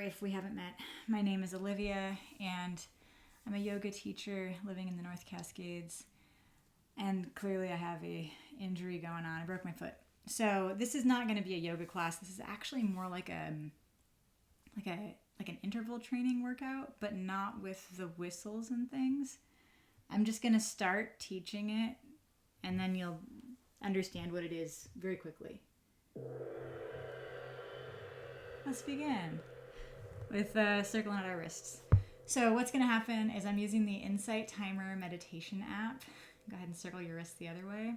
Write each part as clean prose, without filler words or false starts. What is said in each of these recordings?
if we haven't met, my name is Olivia, and I'm a yoga teacher living in the North Cascades. And clearly I have a injury going on. I broke my foot. So this is not going to be a yoga class. This is actually more like an interval training workout, but not with the whistles and things. I'm just going to start teaching it, and then you'll understand what it is very quickly. Let's begin with circling out our wrists. So what's going to happen is I'm using the Insight Timer meditation app. Go ahead and circle your wrists the other way.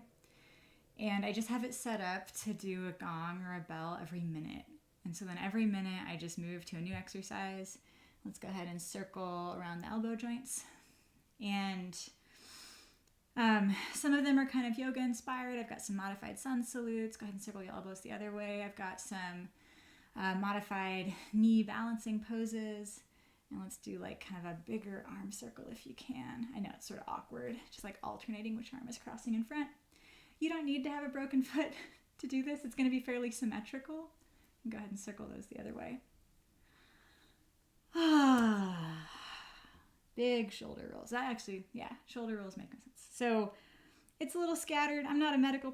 And I just have it set up to do a gong or a bell every minute. And so then every minute I just move to a new exercise. Let's go ahead and circle around the elbow joints. And some of them are kind of yoga inspired. I've got some modified sun salutes. Go ahead and circle your elbows the other way. I've got some modified knee balancing poses. And let's do like kind of a bigger arm circle if you can. I know it's sort of awkward, just like alternating which arm is crossing in front. You don't need to have a broken foot to do this. It's going to be fairly symmetrical. Go ahead and circle those the other way. Big shoulder rolls. Shoulder rolls make sense. So it's a little scattered. I'm not a medical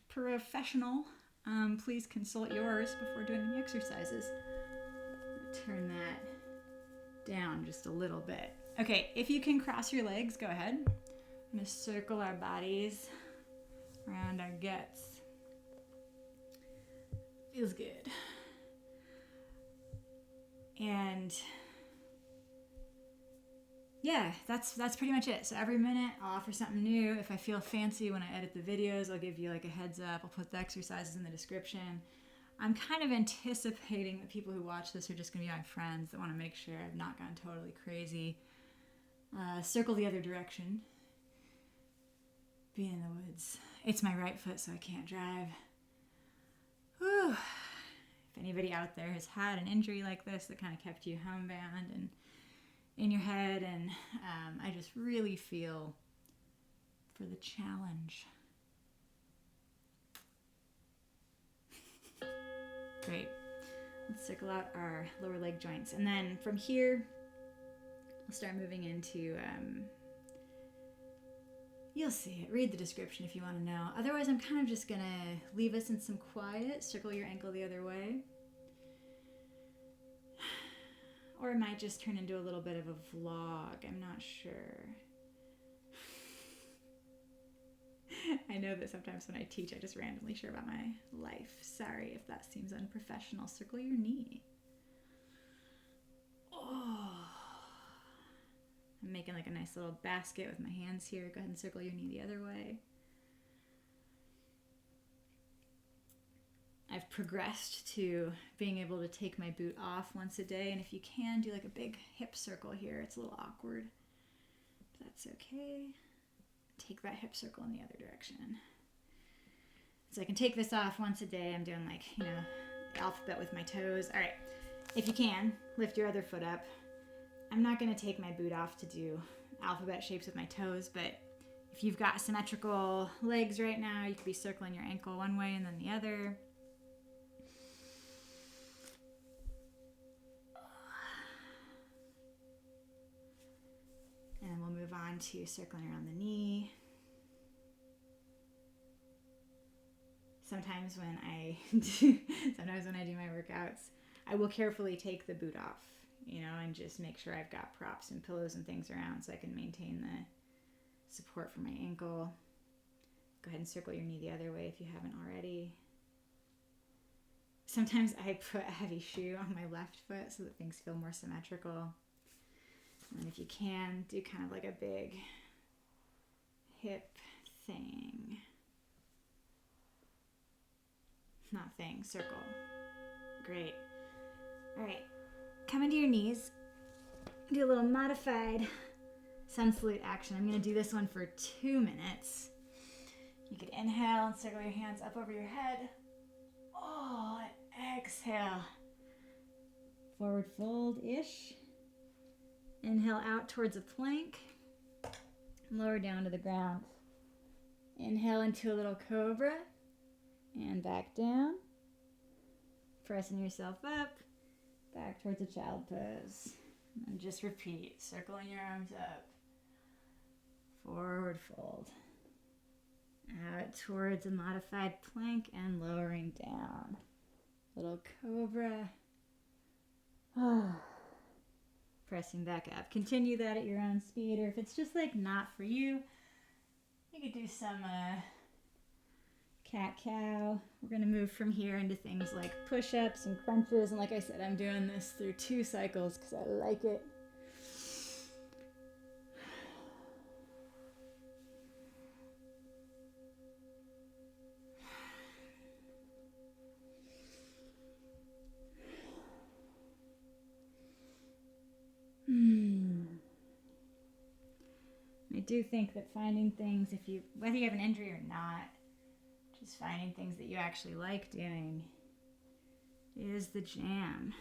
professional. Please consult yours before doing any exercises. Turn that down just a little bit. Okay, if you can cross your legs, go ahead. I'm going to circle our bodies around our guts. Feels good. And yeah, that's pretty much it. So every minute I'll offer something new. If I feel fancy when I edit the videos, I'll give you like a heads up. I'll put the exercises in the description. I'm kind of anticipating that people who watch this are just going to be my friends that want to make sure I've not gone totally crazy. Circle the other direction. Being in the woods. It's my right foot, so I can't drive. Whew. If anybody out there has had an injury like this that kind of kept you homebound and in your head, and I just really feel for the challenge. Great. Let's circle out our lower leg joints. And then from here, we'll start moving into, you'll see it. Read the description if you want to know. Otherwise, I'm kind of just going to leave us in some quiet. Circle your ankle the other way. Or it might just turn into a little bit of a vlog. I'm not sure. I know that sometimes when I teach, I just randomly share about my life. Sorry if that seems unprofessional. Circle your knee. Oh. I'm making like a nice little basket with my hands here. Go ahead and circle your knee the other way. I've progressed to being able to take my boot off once a day. And if you can, do like a big hip circle here. It's a little awkward, but that's okay. Take that hip circle in the other direction. So I can take this off once a day. I'm doing like, the alphabet with my toes. All right. If you can, lift your other foot up. I'm not going to take my boot off to do alphabet shapes with my toes, but if you've got symmetrical legs right now, you could be circling your ankle one way and then the other. And then we'll move on to circling around the knee. Sometimes when I do my workouts, I will carefully take the boot off, and just make sure I've got props and pillows and things around so I can maintain the support for my ankle. Go ahead and circle your knee the other way if you haven't already. Sometimes I put a heavy shoe on my left foot so that things feel more symmetrical. And if you can, do kind of like a big hip thing. Not thing, circle. Great. All right, come into your knees. Do a little modified sun salute action. I'm going to do this one for 2 minutes. You could inhale and circle your hands up over your head. Oh, and exhale. Forward fold-ish. Inhale out towards a plank. Lower down to the ground. Inhale into a little cobra. And back down. Pressing yourself up. back towards a child pose. And just repeat, circling your arms up, forward fold, out towards a modified plank and lowering down. Little cobra. Pressing back up. Continue that at your own speed, or if it's just like not for you, you could do some cat-cow. We're going to move from here into things like push-ups and crunches, and like I said, I'm doing this through 2 cycles because I like it. I do think that finding things, whether you have an injury or not, just finding things that you actually like doing is the jam.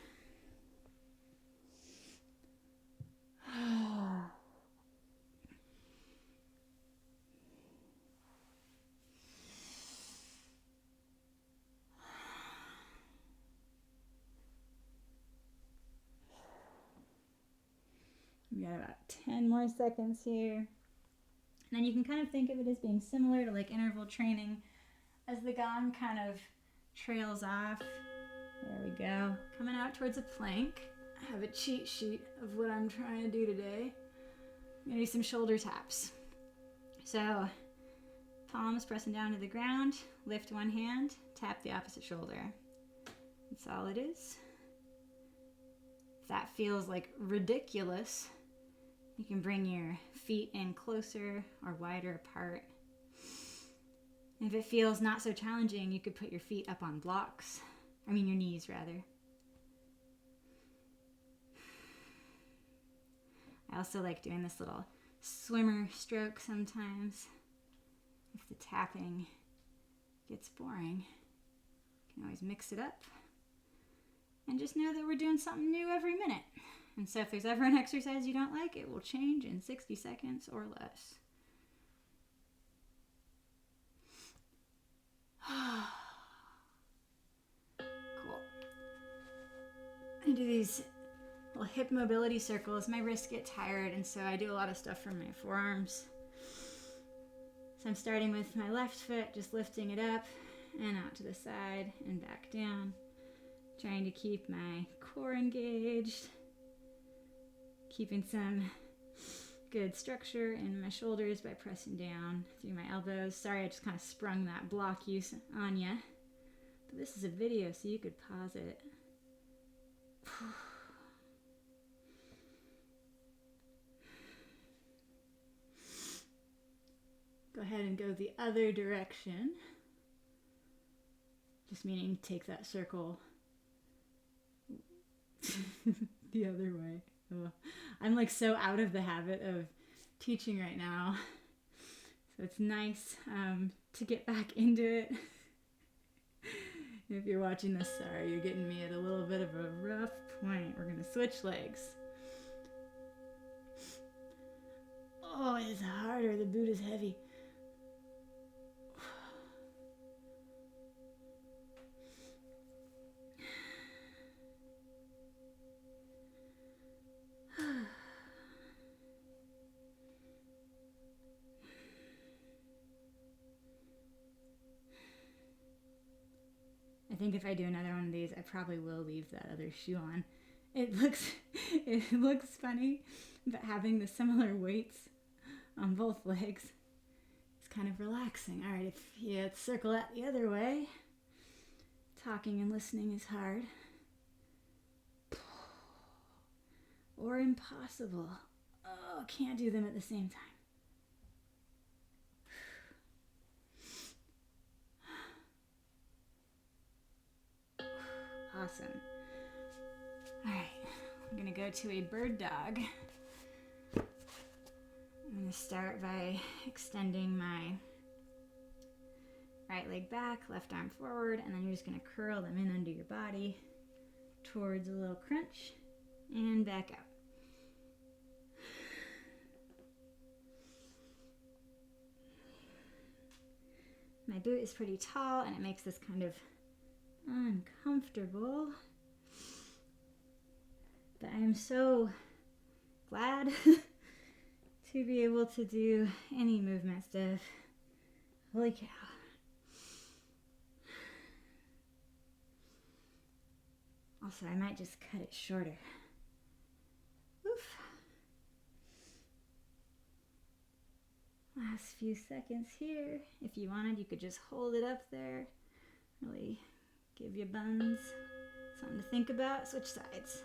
We got about 10 more seconds here. And then you can kind of think of it as being similar to like interval training. As the gong kind of trails off, there we go. Coming out towards a plank. I have a cheat sheet of what I'm trying to do today. I'm gonna do some shoulder taps. So, palms pressing down to the ground, lift one hand, tap the opposite shoulder. That's all it is. If that feels like ridiculous, you can bring your feet in closer or wider apart. If it feels not so challenging, you could put your feet up on blocks. Your knees rather. I also like doing this little swimmer stroke sometimes. If the tapping gets boring, you can always mix it up. And just know that we're doing something new every minute. And so if there's ever an exercise you don't like, it will change in 60 seconds or less. Cool. I do these little hip mobility circles. My wrists get tired, and so I do a lot of stuff from my forearms. So I'm starting with my left foot, just lifting it up and out to the side and back down. Trying to keep my core engaged. Keeping some good structure in my shoulders by pressing down through my elbows. Sorry, I just kind of sprung that block use on you. But this is a video, so you could pause it. Go ahead and go the other direction. Just meaning take that circle the other way. Oh, I'm like so out of the habit of teaching right now. So it's nice to get back into it. If you're watching this, sorry, you're getting me at a little bit of a rough point. We're going to switch legs. Oh, it's harder. The boot is heavy. I think if I do another one of these, I probably will leave that other shoe on. It looks funny, but having the similar weights on both legs is kind of relaxing. All right, if you circle that the other way, talking and listening is hard. Or impossible. Oh, can't do them at the same time. Awesome. All right, I'm gonna go to a bird dog. I'm gonna start by extending my right leg back, left arm forward, and then you're just gonna curl them in under your body towards a little crunch and back out. My boot is pretty tall and it makes this kind of uncomfortable. But I'm so glad to be able to do any movement stuff. Holy cow. Also, I might just cut it shorter. Oof. Last few seconds here. If you wanted, you could just hold it up there. Really give your buns something to think about. Switch sides.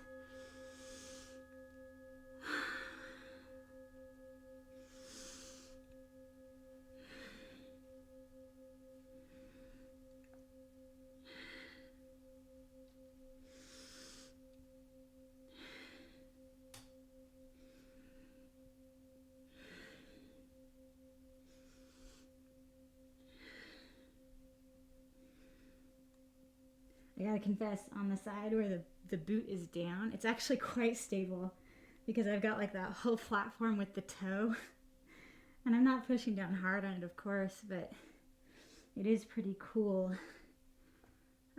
I gotta confess, on the side where the boot is down, it's actually quite stable because I've got like that whole platform with the toe. And I'm not pushing down hard on it, of course, but it is pretty cool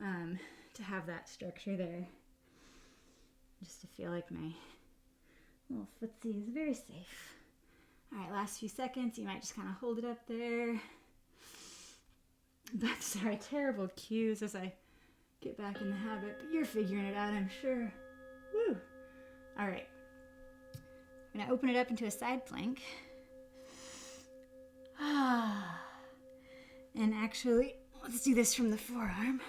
to have that structure there. Just to feel like my little footsie is very safe. All right, last few seconds, you might just kind of hold it up there. But sorry, terrible cues as I get back in the habit, but you're figuring it out, I'm sure. Woo! All right. I'm gonna open it up into a side plank. And actually, let's do this from the forearm.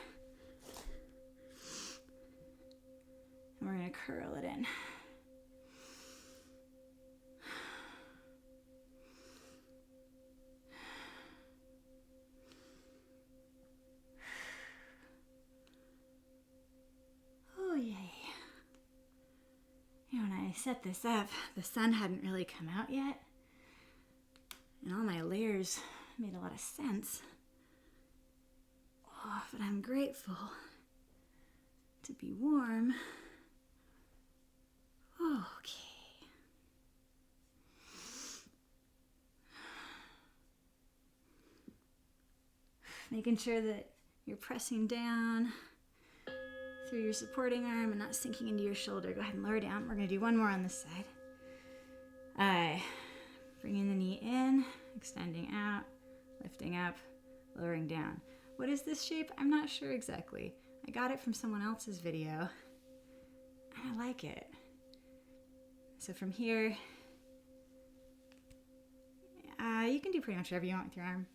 And we're gonna curl it in. Oh, yay. You know, when I set this up, the sun hadn't really come out yet. And all my layers made a lot of sense. Oh, but I'm grateful to be warm. Okay. Making sure that you're pressing down through your supporting arm and not sinking into your shoulder. Go ahead and lower down. We're going to do one more on this side. Bringing the knee in, extending out, lifting up, lowering down. What is this shape? I'm not sure exactly. I got it from someone else's video, and I like it. So from here, you can do pretty much whatever you want with your arm.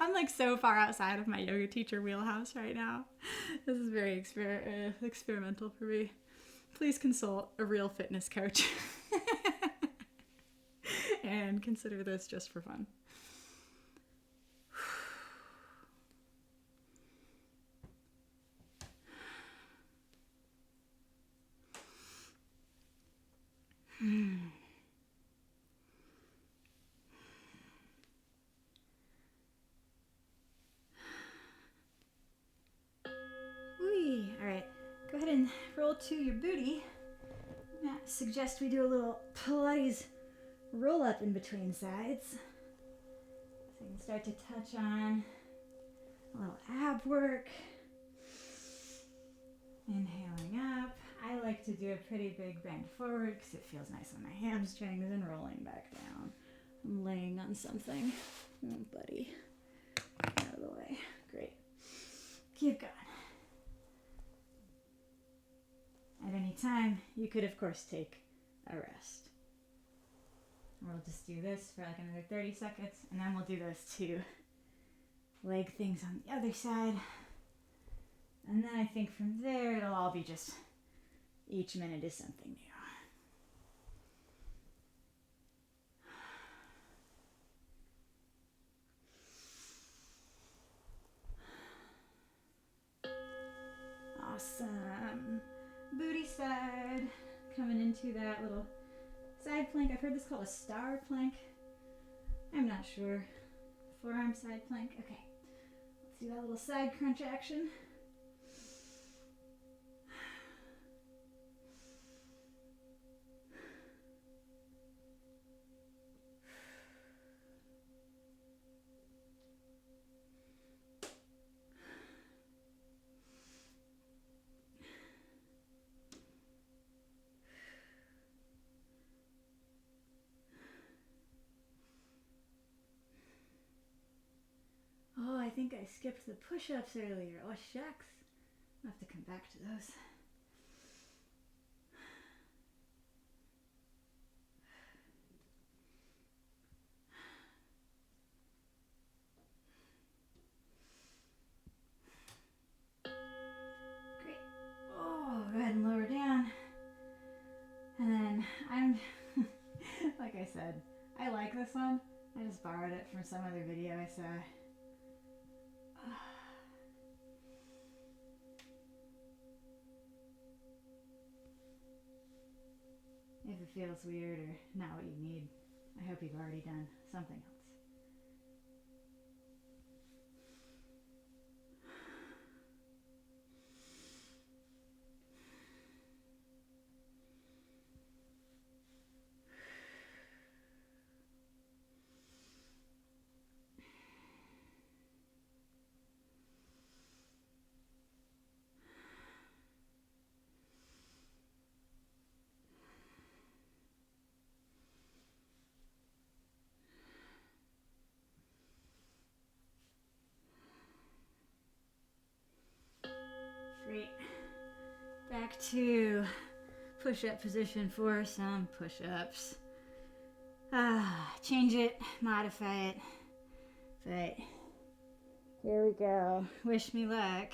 I'm like so far outside of my yoga teacher wheelhouse right now. This is very experimental for me. Please consult a real fitness coach and consider this just for fun. All right, go ahead and roll to your booty. I suggest we do a little pilates roll up in between sides. So you can start to touch on a little ab work. Inhaling up. I like to do a pretty big bend forward because it feels nice on my hamstrings, and rolling back down. I'm laying on something. Oh, buddy. Get out of the way. Great. Keep going. At any time, you could, of course, take a rest. We'll just do this for like another 30 seconds, and then we'll do those two leg things on the other side. And then I think from there, it'll all be just each minute is something new. Awesome. Booty side, coming into that little side plank. I've heard this called a star plank. I'm not sure. Forearm side plank. Okay, let's do that little side crunch action. think I skipped the push-ups earlier. Oh, shucks. I'll have to come back to those. Great. Oh, go ahead and lower down. And then I'm, like I said, I like this one. I just borrowed it from some other video I saw. If it feels weird or not what you need, I hope you've already done something else. Great. Back to push-up position for some push-ups. Change it, modify it, but here we go. Wish me luck.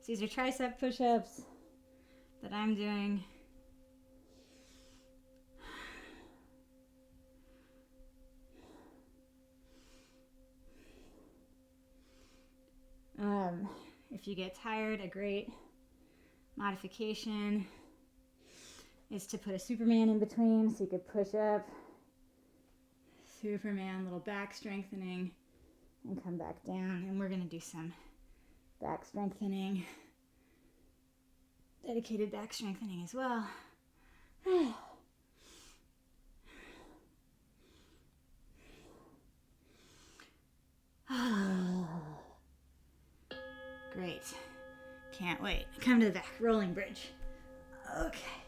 So these are tricep push-ups that I'm doing. If you get tired, a great modification is to put a Superman in between so you could push up. Superman, little back strengthening, and come back down. And we're going to do some back strengthening, dedicated back strengthening as well. Great. Can't wait. Come to the back. Rolling bridge. Okay.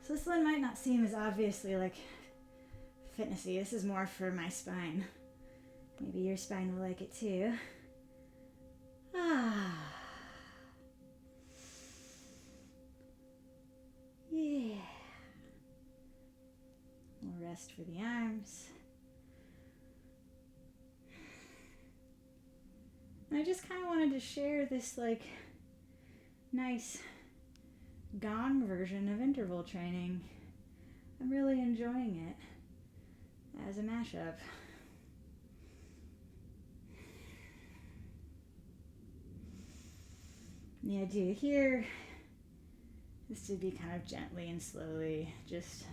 So this one might not seem as obviously like fitnessy. This is more for my spine. Maybe your spine will like it too. Yeah. We'll rest for the arms. And I just kind of wanted to share this like nice gone version of interval training. I'm really enjoying it as a mashup. And the idea here is to be kind of gently and slowly just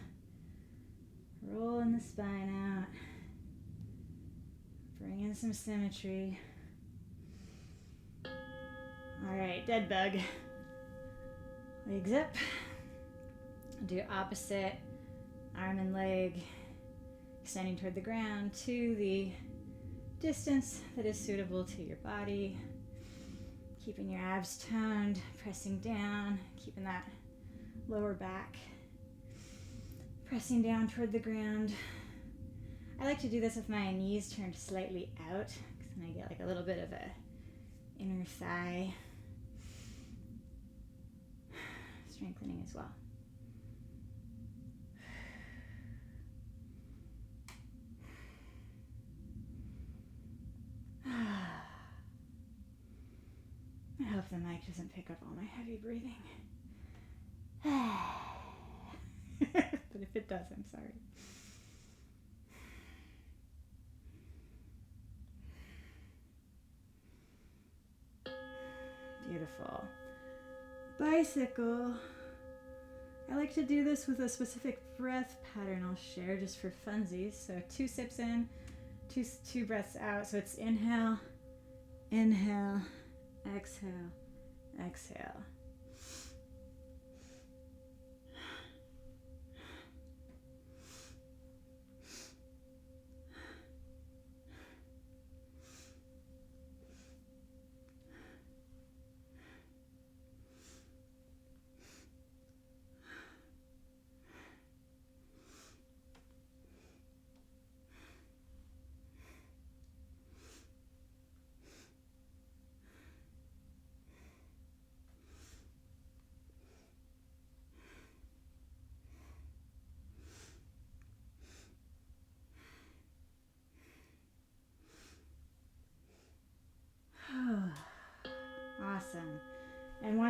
rolling the spine out, bring in some symmetry. All right, dead bug. Legs up. Do opposite arm and leg, extending toward the ground to the distance that is suitable to your body. Keeping your abs toned, pressing down, keeping that lower back, pressing down toward the ground. I like to do this with my knees turned slightly out, because then I get like a little bit of a inner thigh strengthening as well. I hope the mic doesn't pick up all my heavy breathing. But if it does, I'm sorry. Beautiful. Bicycle. I like to do this with a specific breath pattern I'll share just for funsies. So 2 sips in, two breaths out. So it's inhale, inhale, exhale, exhale.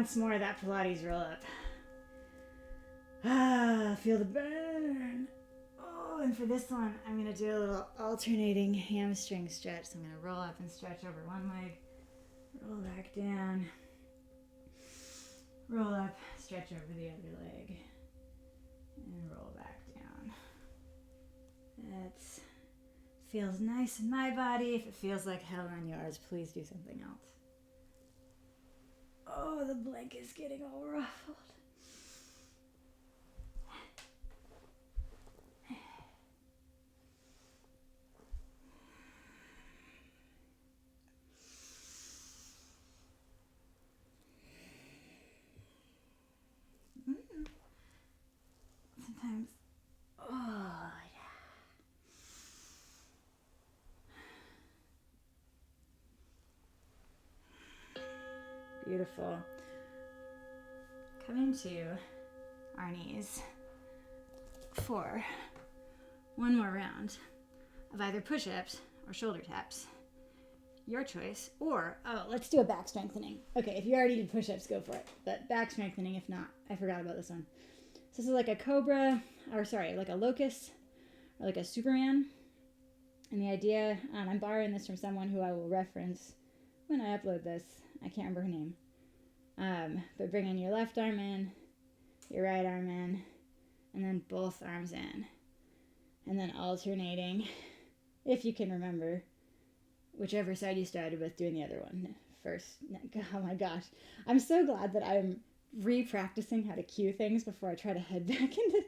once more that Pilates roll up. Ah, feel the burn. Oh, and for this one, I'm going to do a little alternating hamstring stretch. So I'm going to roll up and stretch over one leg, roll back down, roll up, stretch over the other leg, and roll back down. That feels nice in my body. If it feels like hell on yours, please do something else. Oh, the blanket's getting all ruffled. Sometimes, oh yeah. Beautiful. Coming to our knees for one more round of either push-ups or shoulder taps. Your choice. Or, let's do a back strengthening. Okay, if you already did push-ups, go for it. But back strengthening, if not, I forgot about this one. So this is like a cobra, like a locust, or like a Superman. And the idea, I'm borrowing this from someone who I will reference when I upload this. I can't remember her name. But bringing your left arm in, your right arm in, and then both arms in. And then alternating, if you can remember, whichever side you started with, doing the other one first. Oh my gosh. I'm so glad that I'm re-practicing how to cue things before I try to head back into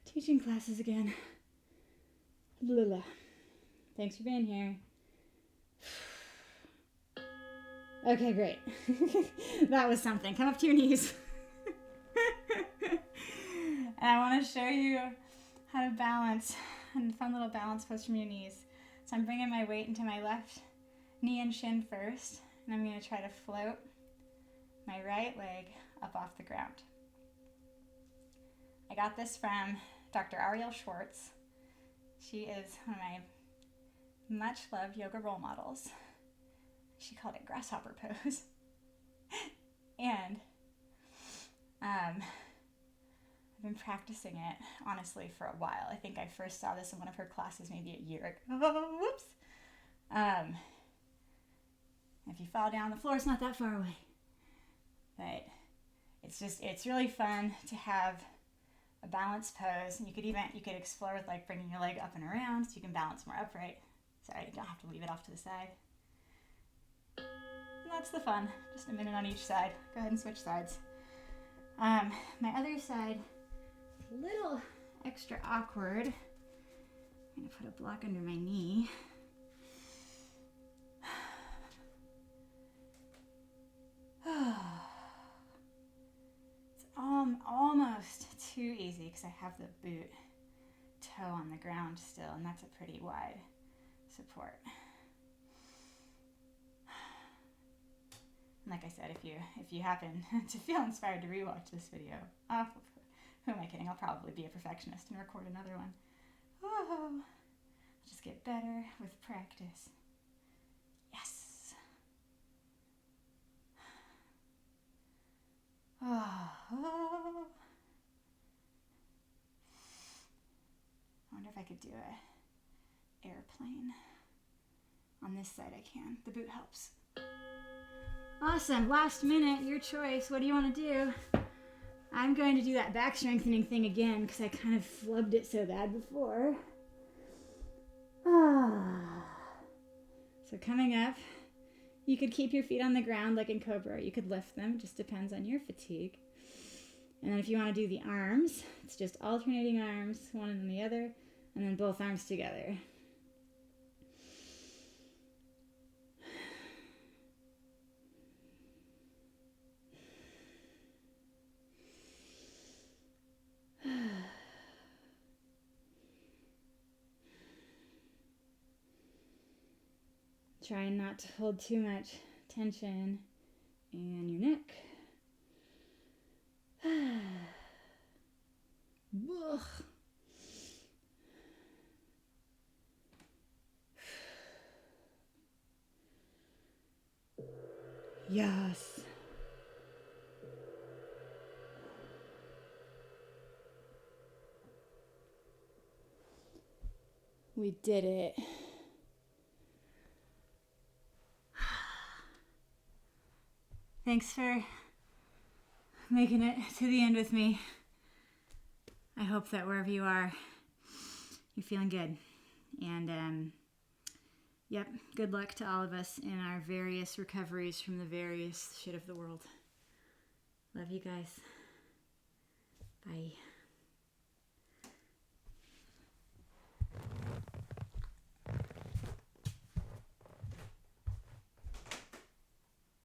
teaching classes again. Thanks for being here. Okay, great. That was something. Come up to your knees. And I want to show you how to balance, and fun little balance pose from your knees. So I'm bringing my weight into my left knee and shin first, and I'm going to try to float my right leg up off the ground. I got this from Dr. Ariel Schwartz. She is one of my much loved yoga role models. She called it grasshopper pose. And I've been practicing it, honestly, for a while. I think I first saw this in one of her classes maybe a year ago. Whoops. If you fall down, the floor's not that far away. But it's really fun to have a balanced pose. And you could explore with like bringing your leg up and around so you can balance more upright. Sorry, you don't have to leave it off to the side. And that's the fun. Just a minute on each side. Go ahead and switch sides. My other side, a little extra awkward. I'm going to put a block under my knee. It's almost too easy because I have the boot toe on the ground still, and that's a pretty wide support. And like I said, if you happen to feel inspired to rewatch this video, who am I kidding? I'll probably be a perfectionist and record another one. Oh, I'll just get better with practice. Yes. Oh. I wonder if I could do an airplane. On this side I can. The boot helps. Awesome. Last minute, your choice. What do you want to do? I'm going to do that back strengthening thing again because I kind of flubbed it so bad before. So coming up, you could keep your feet on the ground like in Cobra. You could lift them. It just depends on your fatigue. And then if you want to do the arms, it's just alternating arms, one and then the other, and then both arms together. Trying not to hold too much tension in your neck. Yes. We did it. Thanks for making it to the end with me. I hope that wherever you are, you're feeling good. And yep, good luck to all of us in our various recoveries from the various shit of the world. Love you guys. Bye.